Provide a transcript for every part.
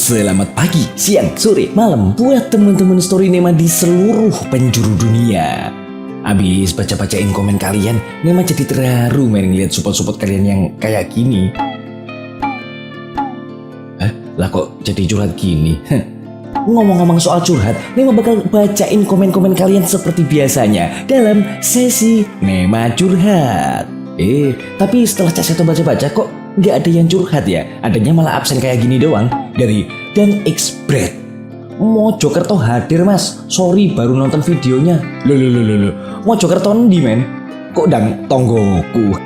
Selamat pagi, siang, sore, malam buat teman-teman Story Nema di seluruh penjuru dunia. Abis baca-bacain komen kalian, Nema jadi terharu main ngeliat support-support kalian yang kayak gini. Lah kok jadi curhat gini? Ngomong-ngomong soal curhat, Nema bakal bacain komen-komen kalian seperti biasanya dalam sesi Nema Curhat. Tapi setelah Caseto baca-baca kok nggak ada yang curhat ya, adanya malah absen kayak gini doang. Dari Dan Xbread, Mojokerto hadir mas, sorry baru nonton videonya. Loh, Mojokerto ndi men? Kok dang tonggoku?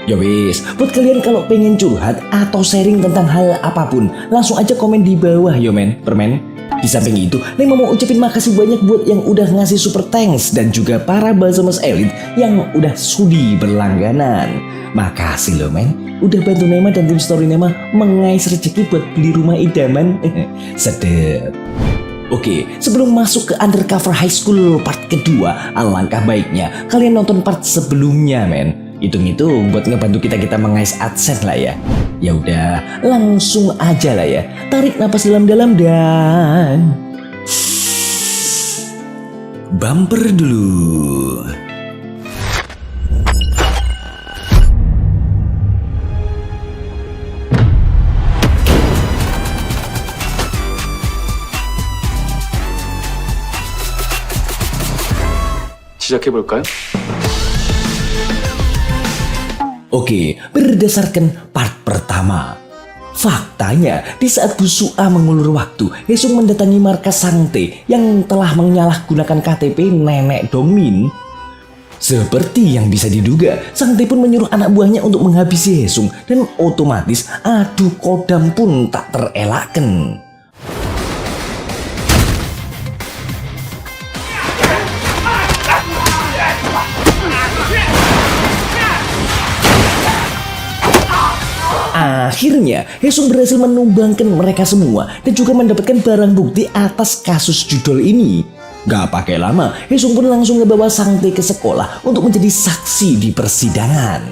Ya wis, buat kalian kalau pengen curhat atau sharing tentang hal apapun, langsung aja komen di bawah yo men, permen. Di samping itu, Nema mau ucapin makasih banyak buat yang udah ngasih super thanks dan juga para Balsamas Elite yang udah sudi berlangganan. Makasih loh men, udah bantu Nema dan tim Story Nema mengais rezeki buat beli rumah idaman. Sedep. Oke, sebelum masuk ke Undercover High School part kedua, alangkah baiknya kalian nonton part sebelumnya men. Hitung-hitung buat ngebantu kita mengais AdSense lah ya. Ya udah, langsung aja lah ya. Tarik napas dalam-dalam dan bumper dulu. 시작해볼까요? Oke, berdasarkan part pertama. Faktanya, di saat Bu Sua mengulur waktu, Haesung mendatangi markas Sangtae yang telah menyalahgunakan KTP Nenek Dongmin. Seperti yang bisa diduga, Sangtae pun menyuruh anak buahnya untuk menghabisi Haesung dan otomatis adu kodam pun tak terelakkan. Akhirnya, Haesung berhasil menumbangkan mereka semua dan juga mendapatkan barang bukti atas kasus judul ini. Gak pakai lama, Haesung pun langsung ngebawa Sangtae ke sekolah untuk menjadi saksi di persidangan.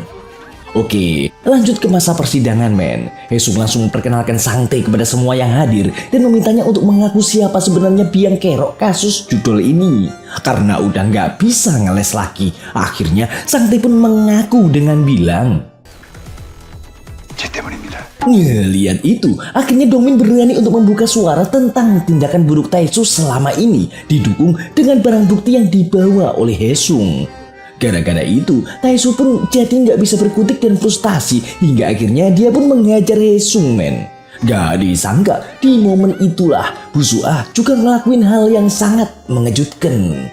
Oke, lanjut ke masa persidangan men. Haesung langsung memperkenalkan Sangtae kepada semua yang hadir dan memintanya untuk mengaku siapa sebenarnya biang kerok kasus judul ini. Karena udah gak bisa ngeles lagi, akhirnya Sangtae pun mengaku dengan bilang, lihat itu, akhirnya Dongmin berani untuk membuka suara tentang tindakan buruk Taesu selama ini, didukung dengan barang bukti yang dibawa oleh Haesung. Gara-gara itu, Taesu pun jadi nggak bisa berkutik dan frustasi, hingga akhirnya dia pun menghajar Haesung men. Gak disangka, di momen itulah Bu Sua juga ngelakuin hal yang sangat mengejutkan.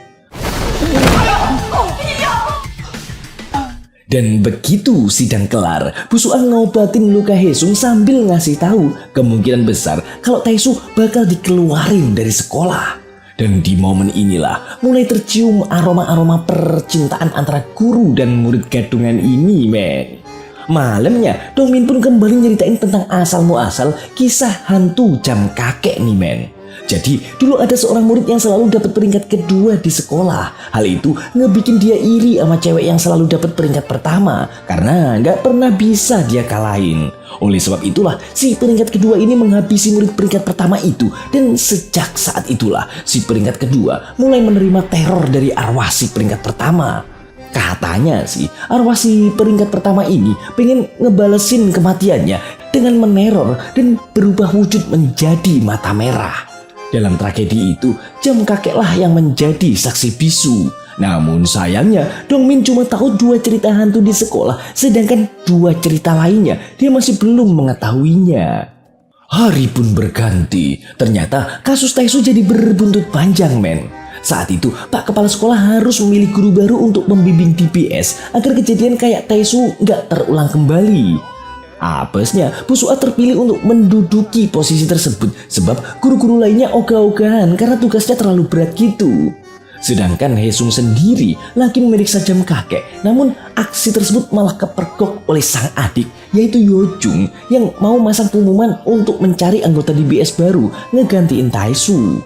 Dan begitu sidang kelar, Bu Sua ngobatin luka Haesung sambil ngasih tahu kemungkinan besar kalau Taesu bakal dikeluarin dari sekolah. Dan di momen inilah mulai tercium aroma-aroma percintaan antara guru dan murid gadungan ini men. Malamnya, Dongmin pun kembali nyeritain tentang asal-muasal kisah hantu jam kakek nih men. Jadi dulu ada seorang murid yang selalu dapat peringkat kedua di sekolah. Hal itu ngebikin dia iri sama cewek yang selalu dapat peringkat pertama karena nggak pernah bisa dia kalahin. Oleh sebab itulah si peringkat kedua ini menghabisi murid peringkat pertama itu. Dan sejak saat itulah si peringkat kedua mulai menerima teror dari arwah si peringkat pertama. Katanya sih arwah si peringkat pertama ini pengen ngebalesin kematiannya dengan meneror dan berubah wujud menjadi mata merah. Dalam tragedi itu, jam kakeklah yang menjadi saksi bisu. Namun sayangnya, Dongmin cuma tahu 2 cerita hantu di sekolah, sedangkan 2 cerita lainnya dia masih belum mengetahuinya. Hari pun berganti, ternyata kasus Taesu jadi berbuntut panjang men. Saat itu, Pak Kepala Sekolah harus memilih guru baru untuk membimbing DPS agar kejadian kayak Taesu nggak terulang kembali. Apesnya, Bu Sua terpilih untuk menduduki posisi tersebut sebab guru-guru lainnya ogah-ogahan karena tugasnya terlalu berat gitu. Sedangkan Haesung sendiri lagi memeriksa jam kakek, namun aksi tersebut malah kepergok oleh sang adik yaitu Yojung yang mau masang pengumuman untuk mencari anggota DBS baru ngegantiin Taesu.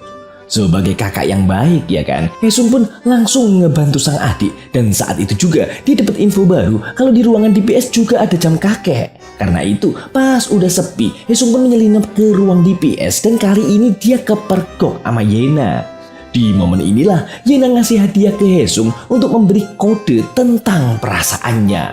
Sebagai kakak yang baik ya kan, Haesung pun langsung ngebantu sang adik. Dan saat itu juga dia dapat info baru kalau di ruangan DPS juga ada jam kakek. Karena itu, pas udah sepi, Haesung pun menyelinap ke ruang DPS dan kali ini dia kepergok sama Yena. Di momen inilah Yena ngasih hadiah ke Haesung untuk memberi kode tentang perasaannya.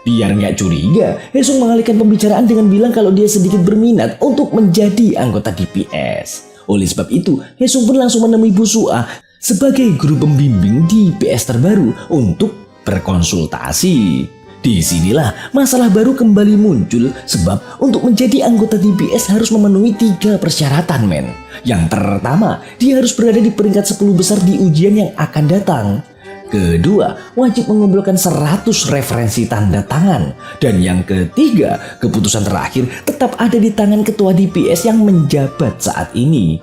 Biar nggak curiga, Haesung mengalihkan pembicaraan dengan bilang kalau dia sedikit berminat untuk menjadi anggota DPS. Oleh sebab itu, Haesung pun langsung menemui Busua sebagai guru pembimbing di PS terbaru untuk berkonsultasi. Disinilah masalah baru kembali muncul sebab untuk menjadi anggota DPS harus memenuhi 3 persyaratan men. Yang pertama, dia harus berada di peringkat 10 besar di ujian yang akan datang. Kedua, wajib mengumpulkan 100 referensi tanda tangan. Dan yang ketiga, keputusan terakhir tetap ada di tangan ketua DPS yang menjabat saat ini.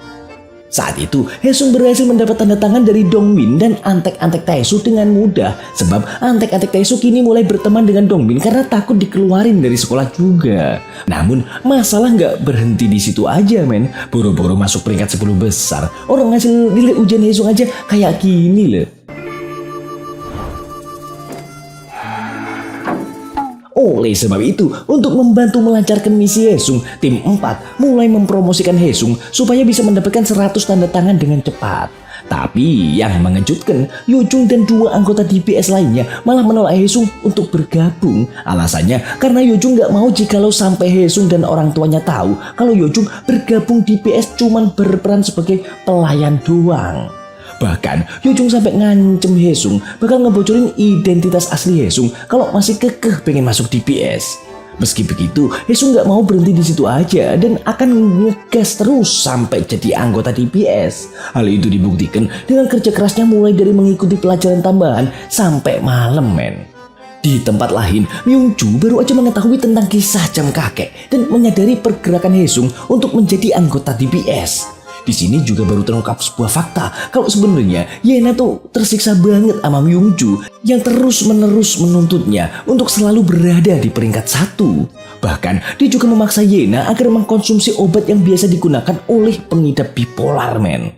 Saat itu, Haesung berhasil mendapat tanda tangan dari Dongmin dan Antek-Antek Taesu dengan mudah. Sebab Antek-Antek Taesu kini mulai berteman dengan Dongmin karena takut dikeluarin dari sekolah juga. Namun, masalah nggak berhenti di situ aja men. Buru-buru masuk peringkat 10 besar. Orang hasil nilai ujian Haesung aja kayak gini loh. Oleh sebab itu, untuk membantu melancarkan misi Haesung, tim 4 mulai mempromosikan Haesung supaya bisa mendapatkan 100 tanda tangan dengan cepat. Tapi yang mengejutkan, Yojung dan 2 anggota DPS lainnya malah menolak Haesung untuk bergabung. Alasannya karena Yojung gak mau jikalau sampai Haesung dan orang tuanya tahu kalau Yojung bergabung DPS cuman berperan sebagai pelayan doang. Bahkan Yojung sampai ngancem Haesung bakal ngebocorin identitas asli Haesung kalau masih kekeh pengen masuk DPS. Meski begitu, Haesung nggak mau berhenti di situ aja dan akan ngegas terus sampai jadi anggota DPS. Hal itu dibuktikan dengan kerja kerasnya mulai dari mengikuti pelajaran tambahan sampai malam men. Di tempat lain, Myungju baru aja mengetahui tentang kisah jam kakek dan menyadari pergerakan Haesung untuk menjadi anggota DPS. Di sini juga baru terungkap sebuah fakta kalau sebenarnya Yena tuh tersiksa banget sama Myungju yang terus-menerus menuntutnya untuk selalu berada di peringkat 1. Bahkan dia juga memaksa Yena agar mengkonsumsi obat yang biasa digunakan oleh pengidap bipolar men.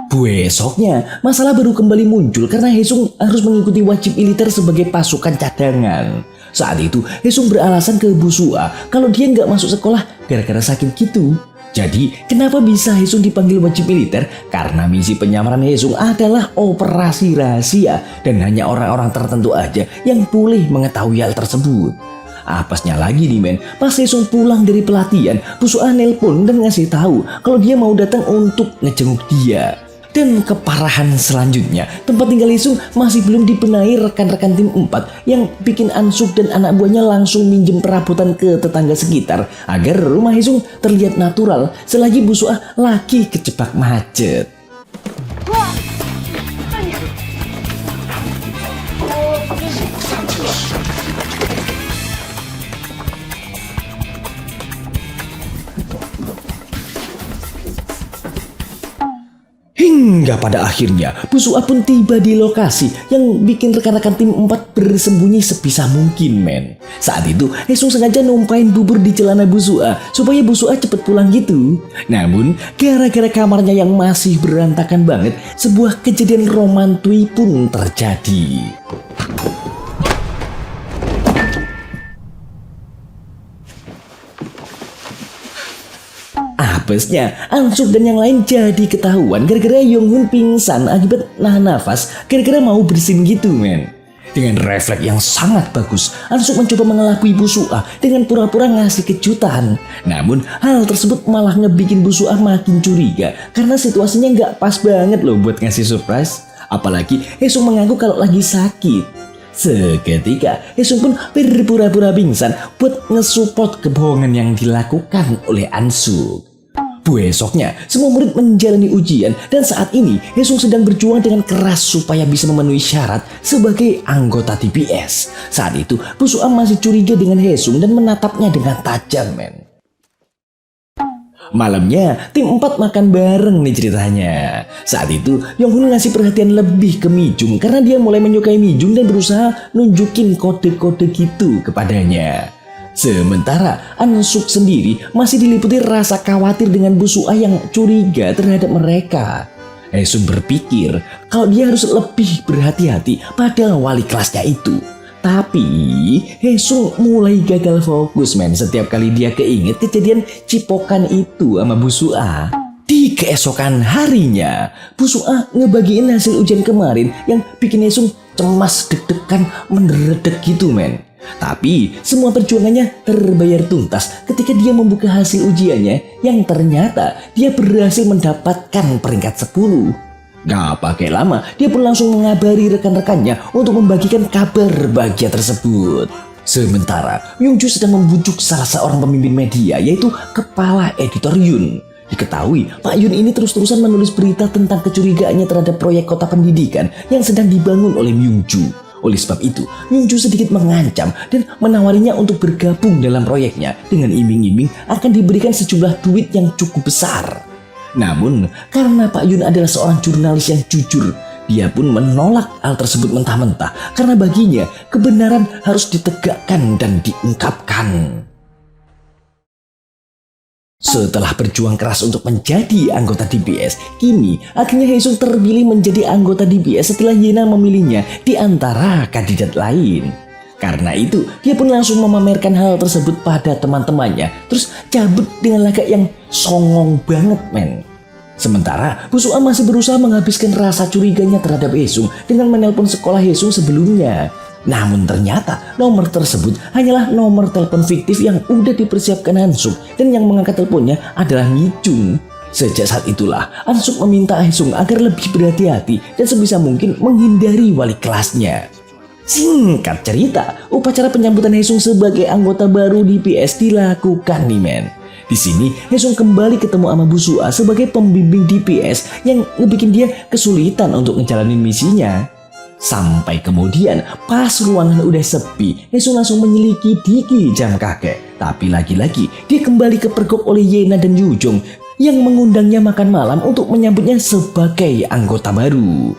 Besoknya, masalah baru kembali muncul karena Haesung harus mengikuti wajib militer sebagai pasukan cadangan. Saat itu, Haesung beralasan ke Busua kalau dia nggak masuk sekolah gara-gara sakit gitu. Jadi, kenapa bisa Haesung dipanggil wajib militer? Karena misi penyamaran Haesung adalah operasi rahasia dan hanya orang-orang tertentu aja yang boleh mengetahui hal tersebut. Apasnya lagi nih men, pas Haesung pulang dari pelatihan, Busua nelpon dan ngasih tahu kalau dia mau datang untuk ngejenguk dia. Dan keparahan selanjutnya, tempat tinggal Haesung masih belum dibenahi rekan-rekan tim 4 yang bikin Ansuk dan anak buahnya langsung minjem perabotan ke tetangga sekitar agar rumah Haesung terlihat natural selagi Busua lagi kejebak macet. Hingga pada akhirnya Busua pun tiba di lokasi yang bikin rekan-rekan tim 4 bersembunyi sebisa mungkin men. Saat itu Haesung sengaja numpain bubur di celana Busua supaya Busua cepet pulang gitu. Namun gara-gara kamarnya yang masih berantakan banget, sebuah kejadian romantui pun terjadi. Apesnya, Ansuk dan yang lain jadi ketahuan gara-gara Yonghun pingsan akibat nahan nafas gara-gara mau bersin gitu men. Dengan refleks yang sangat bagus, Ansuk mencoba mengelabui Busua dengan pura-pura ngasih kejutan. Namun hal tersebut malah ngebikin Busua makin curiga karena situasinya nggak pas banget loh buat ngasih surprise. Apalagi Haesung mengaku kalau lagi sakit. Seketika Haesung pun berpura-pura pingsan buat ngesupport kebohongan yang dilakukan oleh Ansuk. Besoknya, semua murid menjalani ujian dan saat ini Haesung sedang berjuang dengan keras supaya bisa memenuhi syarat sebagai anggota DPS. Saat itu, Busua masih curiga dengan Haesung dan menatapnya dengan tajam men. Malamnya, tim 4 makan bareng nih ceritanya. Saat itu, Yonghun ngasih perhatian lebih ke Mijung karena dia mulai menyukai Mijung dan berusaha nunjukin kode-kode gitu kepadanya. Sementara Ansuk sendiri masih diliputi rasa khawatir dengan Busua yang curiga terhadap mereka. Haesung berpikir kalau dia harus lebih berhati-hati pada wali kelasnya itu. Tapi Hesung mulai gagal fokus men setiap kali dia keinget kejadian cipokan itu sama Bu Sua. Di keesokan harinya, Bu Sua ngebagiin hasil ujian kemarin yang bikin Hesung cemas, deg-degan, menderedek gitu men. Tapi semua perjuangannya terbayar tuntas ketika dia membuka hasil ujiannya yang ternyata dia berhasil mendapatkan peringkat 10. Gak pakai lama, dia pun langsung mengabari rekan-rekannya untuk membagikan kabar bahagia tersebut. Sementara Myungju sedang membujuk salah seorang pemimpin media, yaitu kepala editor Yun. Diketahui Pak Yun ini terus-terusan menulis berita tentang kecurigaannya terhadap proyek kota pendidikan yang sedang dibangun oleh Myungju. Oleh sebab itu, Myungju sedikit mengancam dan menawarinya untuk bergabung dalam proyeknya dengan iming-iming akan diberikan sejumlah duit yang cukup besar. Namun, karena Pak Yun adalah seorang jurnalis yang jujur, dia pun menolak hal tersebut mentah-mentah karena baginya kebenaran harus ditegakkan dan diungkapkan. Setelah berjuang keras untuk menjadi anggota DBS, kini akhirnya Haesung terpilih menjadi anggota DBS setelah Yena memilihnya di antara kandidat lain. Karena itu, dia pun langsung memamerkan hal tersebut pada teman-temannya, terus cabut dengan lagak yang songong banget men. Sementara Bu Sua masih berusaha menghabiskan rasa curiganya terhadap Haesung dengan menelpon sekolah Haesung sebelumnya. Namun ternyata nomor tersebut hanyalah nomor telepon fiktif yang udah dipersiapkan Hansuk, dan yang mengangkat teleponnya adalah Mijung. Sejak saat itulah Hansuk meminta Haesung agar lebih berhati-hati dan sebisa mungkin menghindari wali kelasnya. Singkat cerita, upacara penyambutan Haesung sebagai anggota baru di PS dilakukan nih men. Di sini Haesung kembali ketemu sama Bu Sua sebagai pembimbing DPS yang ngebikin dia kesulitan untuk ngejalanin misinya. Sampai kemudian pas ruangan udah sepi, Haesung langsung menyeliki Diki jam kakek. Tapi lagi-lagi dia kembali kepergok oleh Yena dan Yujong yang mengundangnya makan malam untuk menyambutnya sebagai anggota baru.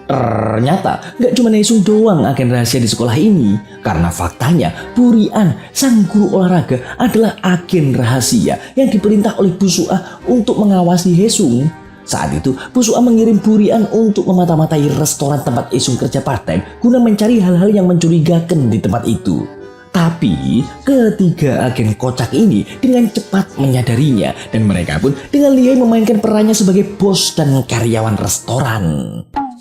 Ternyata gak cuma Haesung doang agen rahasia di sekolah ini, karena faktanya Burian, sang guru olahraga, adalah agen rahasia yang diperintah oleh Bu Sua untuk mengawasi Haesung. Saat itu, Bu Sua mengirim Burian untuk memata-matai restoran tempat Haesung kerja part-time guna mencari hal-hal yang mencurigakan di tempat itu. Tapi, ketiga agen kocak ini dengan cepat menyadarinya dan mereka pun dengan lihai memainkan perannya sebagai bos dan karyawan restoran.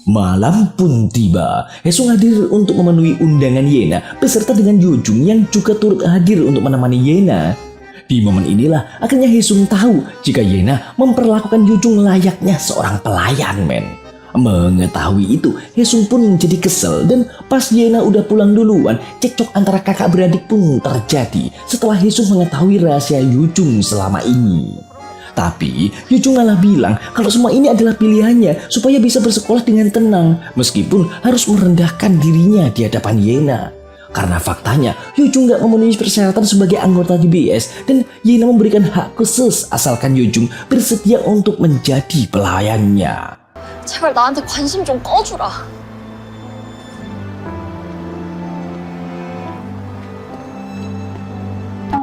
Malam pun tiba, Haesung hadir untuk memenuhi undangan Yena beserta dengan Yujung yang juga turut hadir untuk menemani Yena. Di momen inilah akhirnya Haesung tahu jika Yena memperlakukan Yujung layaknya seorang pelayan men. Mengetahui itu, Haesung pun menjadi kesel dan pas Yena udah pulang duluan, cekcok antara kakak beradik pun terjadi setelah Haesung mengetahui rahasia Yujung selama ini. Tapi Yujung malah bilang kalau semua ini adalah pilihannya supaya bisa bersekolah dengan tenang meskipun harus merendahkan dirinya di hadapan Yena. Karena faktanya Yujung gak memenuhi persyaratan sebagai anggota DBS dan Yena memberikan hak khusus asalkan Yujung bersedia untuk menjadi pelayannya. 제발 나한테 관심 좀 꺼주라.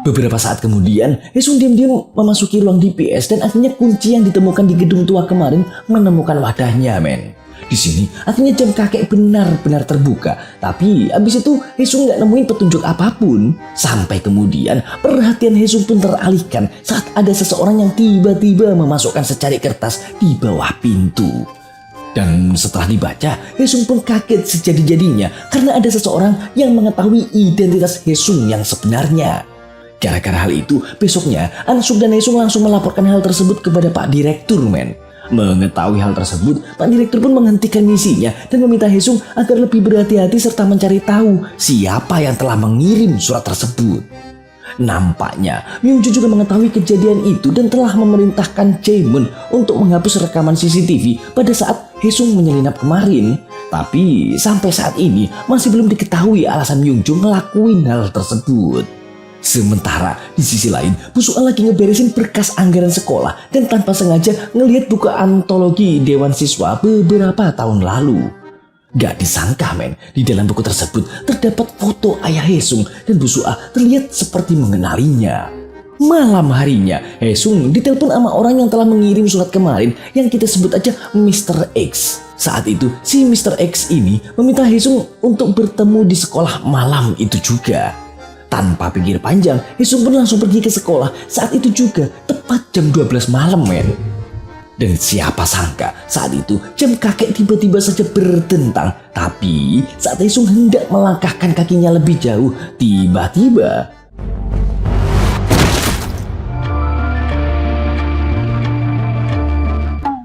Beberapa saat kemudian, Haesung diam-diam memasuki ruang DPS dan akhirnya kunci yang ditemukan di gedung tua kemarin menemukan wadahnya men. Di sini akhirnya jam kakek benar-benar terbuka, tapi abis itu Haesung nggak nemuin petunjuk apapun. Sampai kemudian perhatian Haesung pun teralihkan saat ada seseorang yang tiba-tiba memasukkan secari kertas di bawah pintu. Dan setelah dibaca, Haesung pun kaget sejadi-jadinya karena ada seseorang yang mengetahui identitas Haesung yang sebenarnya. Gara-gara hal itu, besoknya Hansuk dan Haesung langsung melaporkan hal tersebut kepada Pak Direktur men. Mengetahui hal tersebut, Pak Direktur pun menghentikan misinya dan meminta Haesung agar lebih berhati-hati serta mencari tahu siapa yang telah mengirim surat tersebut. Nampaknya Myungju juga mengetahui kejadian itu dan telah memerintahkan Jaemun untuk menghapus rekaman CCTV pada saat Haesung menyelinap kemarin. Tapi sampai saat ini masih belum diketahui alasan Myungju ngelakuin hal tersebut. Sementara di sisi lain, Bu Sua lagi ngeberesin berkas anggaran sekolah dan tanpa sengaja ngelihat buku antologi Dewan Siswa beberapa tahun lalu. Gak disangka men, di dalam buku tersebut terdapat foto ayah Haesung dan Bu Sua terlihat seperti mengenalinya. Malam harinya, Haesung ditelepon sama orang yang telah mengirim surat kemarin yang kita sebut aja Mr. X. Saat itu, si Mr. X ini meminta Haesung untuk bertemu di sekolah malam itu juga. Tanpa pikir panjang, Haesung pun langsung pergi ke sekolah saat itu juga, tepat jam 12 malam, men. Dan siapa sangka saat itu jam kakek tiba-tiba saja berdentang. Tapi saat Haesung hendak melangkahkan kakinya lebih jauh, tiba-tiba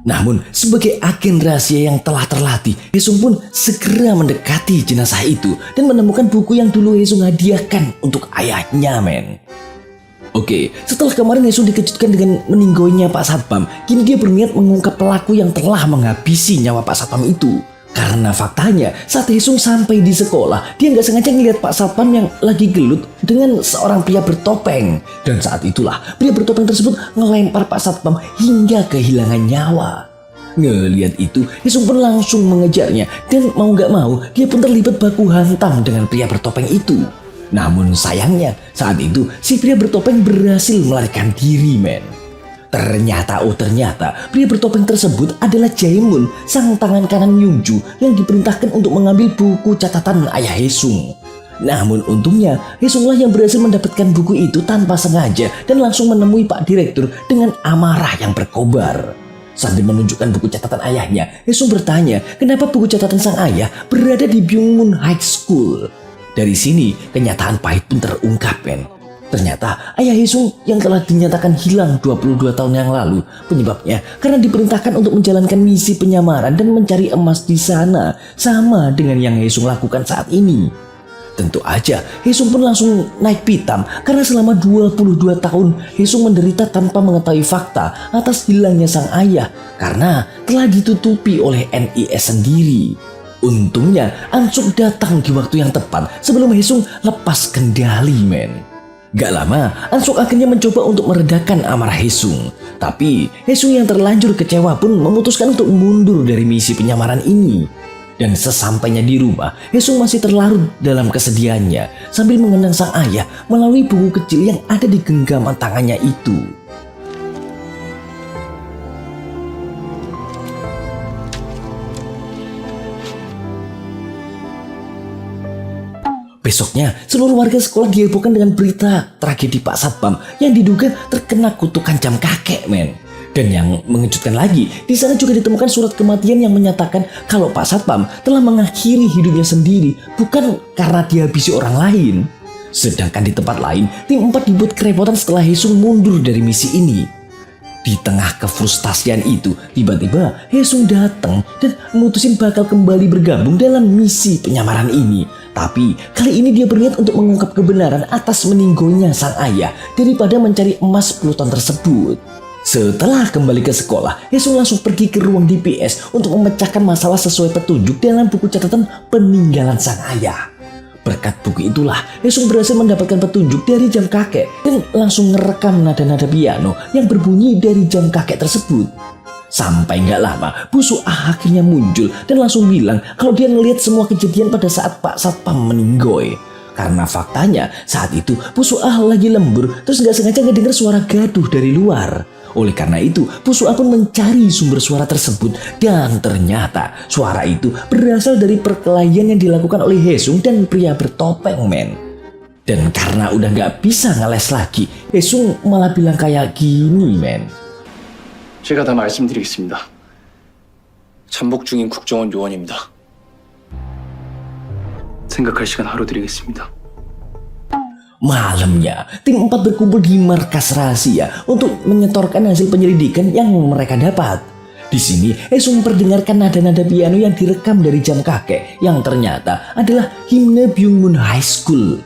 namun sebagai agen rahasia yang telah terlatih, Haesung pun segera mendekati jenazah itu dan menemukan buku yang dulu Haesung hadiahkan untuk ayahnya, men. Oke, setelah kemarin Haesung dikejutkan dengan meninggoynya Pak Satpam, kini dia berniat mengungkap pelaku yang telah menghabisi nyawa Pak Satpam itu. Karena faktanya, saat Haesung sampai di sekolah, dia nggak sengaja ngelihat Pak Satpam yang lagi gelut dengan seorang pria bertopeng. Dan saat itulah, pria bertopeng tersebut ngelempar Pak Satpam hingga kehilangan nyawa. Ngelihat itu, Haesung pun langsung mengejarnya. Dan mau nggak mau, dia pun terlibat baku hantam dengan pria bertopeng itu. Namun sayangnya, saat itu si pria bertopeng berhasil melarikan diri, men. Ternyata pria bertopeng tersebut adalah Jaemun, sang tangan kanan Myungju yang diperintahkan untuk mengambil buku catatan ayah Haesung. Namun untungnya, Haesunglah yang berhasil mendapatkan buku itu tanpa sengaja dan langsung menemui Pak Direktur dengan amarah yang berkobar. Sambil menunjukkan buku catatan ayahnya, Haesung bertanya kenapa buku catatan sang ayah berada di Byungmun High School. Dari sini, kenyataan pahit pun terungkap, men. Ternyata ayah Haesung yang telah dinyatakan hilang 22 tahun yang lalu, penyebabnya karena diperintahkan untuk menjalankan misi penyamaran dan mencari emas di sana, sama dengan yang Haesung lakukan saat ini. Tentu aja Haesung pun langsung naik pitam karena selama 22 tahun Haesung menderita tanpa mengetahui fakta atas hilangnya sang ayah karena telah ditutupi oleh NIS sendiri. Untungnya Ansuk datang di waktu yang tepat sebelum Haesung lepas kendali, men. Gak lama, Ansuk akhirnya mencoba untuk meredakan amarah Haesung. Tapi Haesung yang terlanjur kecewa pun memutuskan untuk mundur dari misi penyamaran ini. Dan sesampainya di rumah, Haesung masih terlarut dalam kesedihannya sambil mengenang sang ayah melalui buku kecil yang ada di genggaman tangannya itu. Besoknya, seluruh warga sekolah dihebohkan dengan berita tragedi Pak Satpam yang diduga terkena kutukan jam kakek, men. Dan yang mengejutkan lagi, di sana juga ditemukan surat kematian yang menyatakan kalau Pak Satpam telah mengakhiri hidupnya sendiri, bukan karena dihabisi orang lain. Sedangkan di tempat lain, tim 4 dibuat kerepotan setelah Haesung mundur dari misi ini. Di tengah kefrustasian itu, tiba-tiba Haesung datang dan memutusin bakal kembali bergabung dalam misi penyamaran ini. Tapi kali ini dia berniat untuk mengungkap kebenaran atas meninggoynya sang ayah daripada mencari emas 10 ton tersebut. Setelah kembali ke sekolah, Haesung langsung pergi ke ruang DPS untuk memecahkan masalah sesuai petunjuk dalam buku catatan peninggalan sang ayah. Berkat buku itulah, Haesung berhasil mendapatkan petunjuk dari jam kakek dan langsung ngerekam nada-nada piano yang berbunyi dari jam kakek tersebut. Sampai gak lama, Bu Suah akhirnya muncul dan langsung bilang kalau dia ngelihat semua kejadian pada saat Pak Satpam meninggoy. Karena faktanya saat itu Bu Suah lagi lembur terus gak sengaja ngedenger suara gaduh dari luar. Oleh karena itu, Bu Suah pun mencari sumber suara tersebut dan ternyata suara itu berasal dari perkelahian yang dilakukan oleh Haesung dan pria bertopeng, men. Dan karena udah gak bisa ngeles lagi, Haesung malah bilang kayak gini, men. 제가 다 말씀드리겠습니다. 잠복 중인 국정원 요원입니다. 생각할 시간 하루 드리겠습니다. Malamnya, tim 4 berkumpul di markas rahasia untuk menyetorkan hasil penyelidikan yang mereka dapat. Di sini, Haesung memperdengarkan nada-nada piano yang direkam dari jam kakek yang ternyata adalah himne Byungmun High School.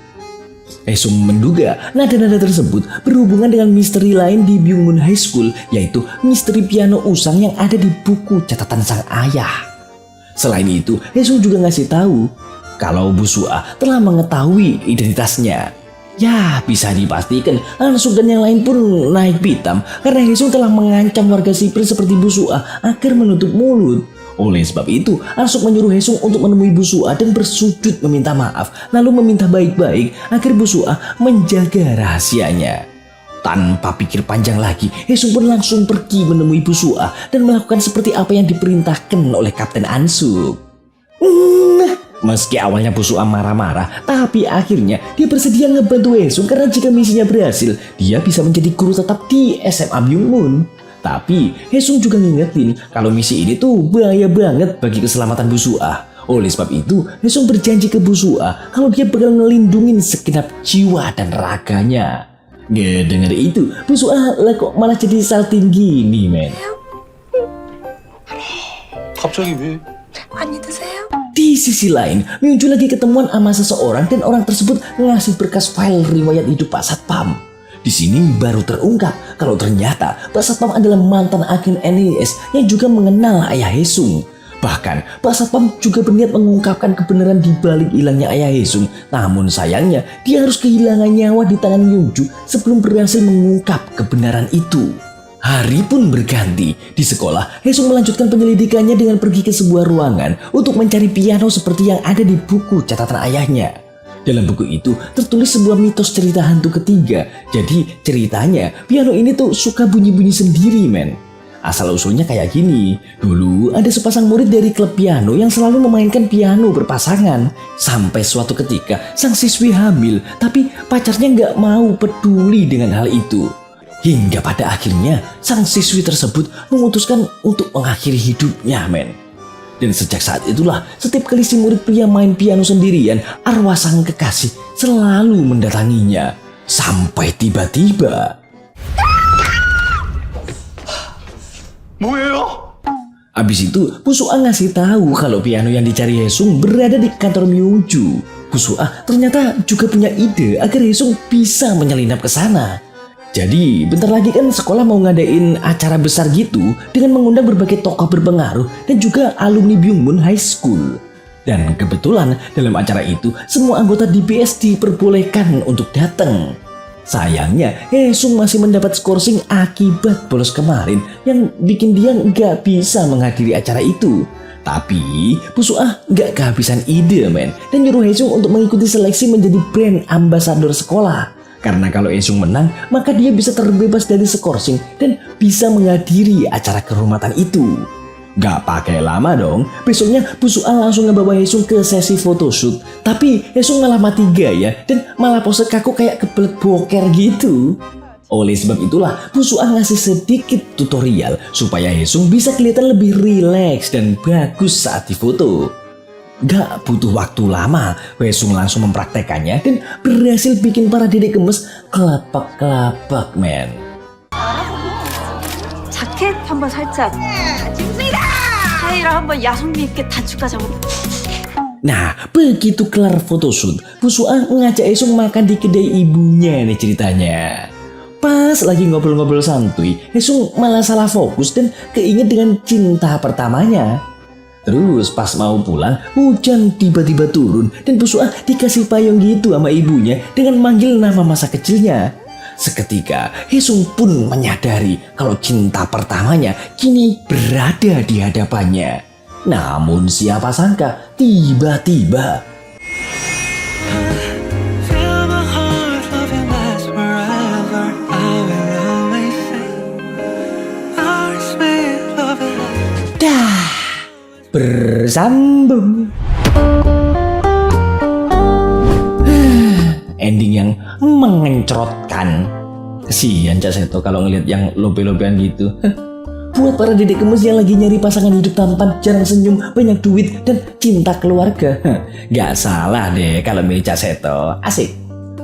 Haesung menduga nada-nada tersebut berhubungan dengan misteri lain di Byungmun High School, yaitu misteri piano usang yang ada di buku catatan sang ayah. Selain itu, Haesung juga ngasih tahu kalau Bu Suah telah mengetahui identitasnya. Ya, bisa dipastikan Ansuk dan yang lain pun naik pitam karena Haesung telah mengancam warga sipil seperti Bu Suah agar menutup mulut. Oleh sebab itu, Ansuk menyuruh Haesung untuk menemui Bu Suah dan bersujud meminta maaf, lalu meminta baik-baik agar Bu Suah menjaga rahasianya. Tanpa pikir panjang lagi, Haesung pun langsung pergi menemui Bu Suah dan melakukan seperti apa yang diperintahkan oleh Kapten Ansuk. Meski awalnya Bu Suah marah-marah, tapi akhirnya dia bersedia ngebantu Haesung karena jika misinya berhasil, dia bisa menjadi guru tetap di SMA Byungmun. Tapi Haesung juga ngingetin kalau misi ini tuh bahaya banget bagi keselamatan Bu Suah. Oleh sebab itu, Haesung berjanji ke Bu Suah kalau dia bakal ngelindungin segenap jiwa dan raganya. Gak denger itu, Bu Suah lah kok malah jadi salting gini, men. 갑자기 왜? 많이 드세요? Di sisi lain, muncul lagi ketemuan sama seseorang dan orang tersebut ngasih berkas file riwayat hidup Pak Satpam. Di sini baru terungkap kalau ternyata Pak Satpam adalah mantan agen NIS yang juga mengenal ayah Haesung. Bahkan Pak Satpam juga berniat mengungkapkan kebenaran di balik hilangnya ayah Haesung. Namun sayangnya dia harus kehilangan nyawa di tangan Myungju sebelum berhasil mengungkap kebenaran itu. Hari pun berganti. Di sekolah, Haesung melanjutkan penyelidikannya dengan pergi ke sebuah ruangan untuk mencari piano seperti yang ada di buku catatan ayahnya. Dalam buku itu tertulis sebuah mitos cerita hantu ketiga. Jadi ceritanya piano ini tuh suka bunyi-bunyi sendiri, men. Asal usulnya kayak gini. Dulu ada sepasang murid dari klub piano yang selalu memainkan piano berpasangan. Sampai suatu ketika sang siswi hamil, tapi pacarnya nggak mau peduli dengan hal itu. Hingga pada akhirnya sang siswi tersebut memutuskan untuk mengakhiri hidupnya, men. Dan sejak saat itulah setiap kali si murid pria main piano sendirian, arwah sang kekasih selalu mendatanginya. Sampai tiba-tiba 뭐예요? abis itu Bu Suah ngasih tahu kalau piano yang dicari Haesung berada di kantor Myungju. Bu Suah ternyata juga punya ide agar Haesung bisa menyelinap ke sana. Jadi bentar lagi kan sekolah mau ngadain acara besar gitu dengan mengundang berbagai tokoh berpengaruh dan juga alumni Byungmun High School. Dan kebetulan dalam acara itu semua anggota DBS diperbolehkan untuk datang. Sayangnya Haesung masih mendapat skorsing akibat bolos kemarin yang bikin dia nggak bisa menghadiri acara itu. Tapi Bu Suah nggak kehabisan ide, men, dan nyuruh Haesung untuk mengikuti seleksi menjadi brand ambasador sekolah. Karena kalau Haesung menang, maka dia bisa terbebas dari skorsing dan bisa menghadiri acara kehormatan itu. Gak pakai lama dong, besoknya Bu Suah langsung ngebawa Haesung ke sesi photoshoot. Tapi Haesung malah mati gaya dan malah pose kaku kayak kebelet boker gitu. Oleh sebab itulah Bu Suah ngasih sedikit tutorial supaya Haesung bisa kelihatan lebih rileks dan bagus saat difoto. Gak butuh waktu lama, Haesung langsung mempraktekannya dan berhasil bikin para dedek gemes kelapak-kelapak, men. 자켓 한번 살짝 타이를 한번 야성미 있게 단추까지 한번. Nah, begitu kelar photoshoot, Bu Suah ngajak Haesung makan di kedai ibunya nih ceritanya. Pas lagi ngobrol-ngobrol santuy, Haesung malah salah fokus dan keinget dengan cinta pertamanya. Terus pas mau pulang, hujan tiba-tiba turun dan Bu Suah dikasih payung gitu sama ibunya dengan manggil nama masa kecilnya. Seketika Haesung pun menyadari kalau cinta pertamanya kini berada di hadapannya. Namun siapa sangka tiba-tiba bersambung. Ending yang mengencrotkan. Kesian Cak Seto kalau ngeliat yang lobe-lobean gitu. Buat para dedek gemes yang lagi nyari pasangan hidup tampan, jarang senyum, banyak duit, dan cinta keluarga, gak salah deh kalau milih Cak Seto. Asik.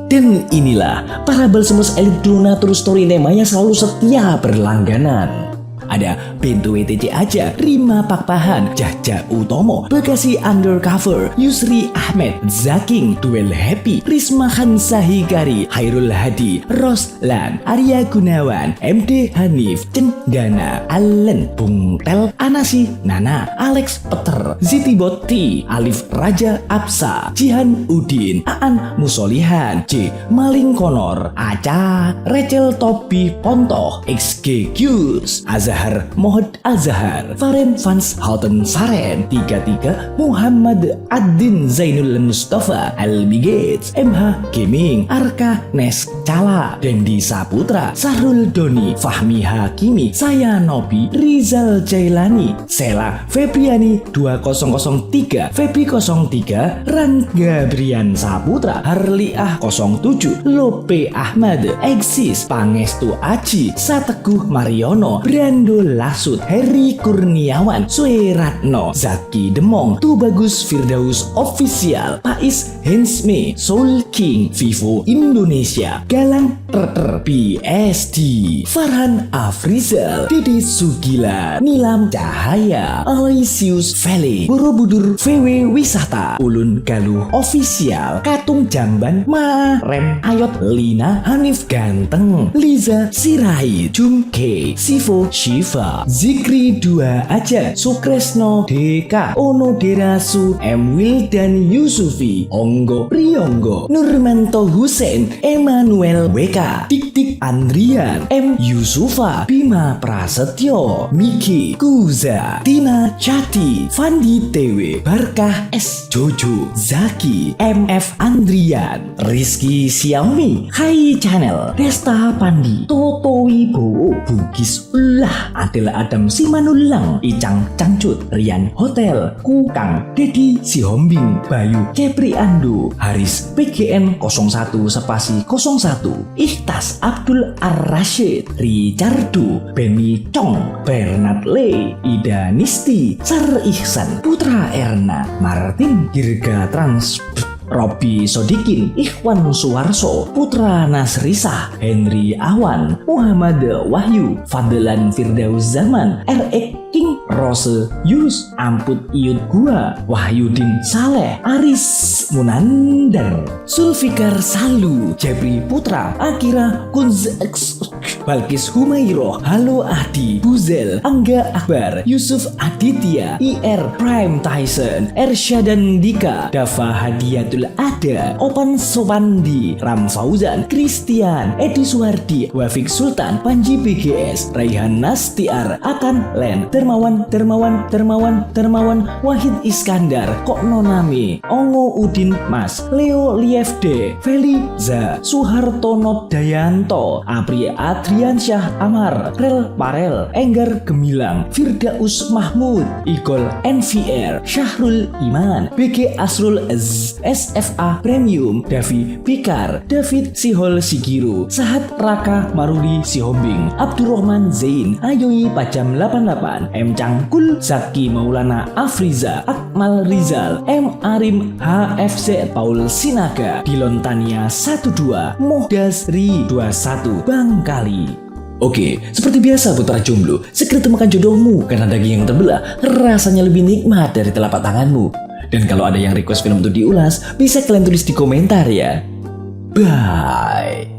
Dan inilah para balsemus elit donatur story Nema yang selalu setia berlangganan. Ada Bento WTC aja, Rima Pakpahan, Jaja Utomo, Bekasi Undercover, Yusri Ahmed, Zaking, Duel Happy, Risma Hansa Hikari, Hairul Hadi, Roslan, Arya Gunawan, MD Hanif, Cendana, Allen, Bung Tel, Anasi, Nana, Alex Peter, Ziti Botti, Alif Raja Apsa, Jihan Udin, Aan Musolihan, J. Maling Konor, Aca, Rachel Tobi Pontoh, XG Qs, Azhar Zahar Mohd Al-Zahar, Faren Vans Houten Faren, 33 Muhammad Ad-Din Zainul Mustafa Al-Bigates, MH Gaming, Arka Nes Cala, Dendi Saputra, Sahrul Doni, Fahmi Hakimi, Saya Nobi, Rizal Jailani, Sela Febriani 2003, Febi 03, Rangga Brian Saputra, Harliah 07, Lope Ahmad, Eksis, Pangestu Aji, Sateguh Mariono, Brando Lasut, Heri Kurniawan, Sueratno, Zaki Demong, Tubagus Firdaus Official, Pais Hensme, Soul King, Vivo Indonesia, Galang Terter, PSD, Farhan Afrizal, Dede Sugila, Nilam Cahaya, Aloysius Vele, Borobudur VW Wisata, Ulun Galuh Official, Katung Jamban, Ma Rem Ayot, Lina Hanif Ganteng, Liza Sirai, Jumke, Sivo Shiva, Zikri Dua Aja, Sukresno DK, Onoderasu, M Wildan Yusufi, Onggo Priyonggo, Nurmanto Hussein, Emmanuel WK, Dik Andrian, M Yusufa, Bima Prasetyo, Miki Kuza, Tina Chati, Fandi TW, Barkah S Jojo, Zaki, MF Andrian, Rizky Xiaomi, Hai Channel, Desta Pandi, Toto Wibowo, Bugis Ulah, Adel Adam Simanulang, Icang Cangcut, Rian Hotel, Kukang, Dedi Sihombing, Bayu Kepri Ando, Haris PGN 01 spasi 01, Ikhtas Abdul Ar-Rashid, Richardo, Beni Chong, Bernard Le, Ida Nisti, Sar Ihsan, Putra Erna, Martin Dirga Trans, Robi Sodikin, Ikhwan Suwarso, Putra Nasrisah, Henry Awan, Muhammad Wahyu, Fadlan Firdaus Zaman, R.E. King, Rose Yus, Amput Iyut Gua, Wahyudin Saleh, Aris Munandar, Sulfikar Salu, Jebri Putra, Akira Kunz, Balkis Humayroh, Halo Adi, Buzel, Angga Akbar, Yusuf Aditya, IR Prime Tyson, Ersyadan Dika, Dava Hadiatul Ada, Opan Sopandi, Ram Fauzan, Christian, Edi Suhardi, Wafik Sultan, Panji BGS, Raihan Nastiar, Akan Len, Termawan, Wahid Iskandar, Kokno Nami, Ongo Udin Mas, Leo Liefde, Feliza, Suhartono Dayanto, Apri Adriansyah Amar, Rel Parel, Enggar Gemilang, Firdaus Mahmud, Igol NVR, Syahrul Iman, BG Asrul SFA Premium, Davi Pikar, David Sihol Sigiru, Sahat Raka Maruli Sihombing, Abdurrahman Zain, Ayoyi Pajam 88, M Cangkul, Zaki Maulana Afriza, Akmal Rizal, M Arim HFZ, Paul Sinaga, Dilon Tania 12, Mohdasri 21, Bangkali. Oke, seperti biasa putra jomblo, segera temukan jodohmu karena daging yang terbelah rasanya lebih nikmat dari telapak tanganmu. Dan kalau ada yang request film untuk diulas, bisa kalian tulis di komentar ya. Bye.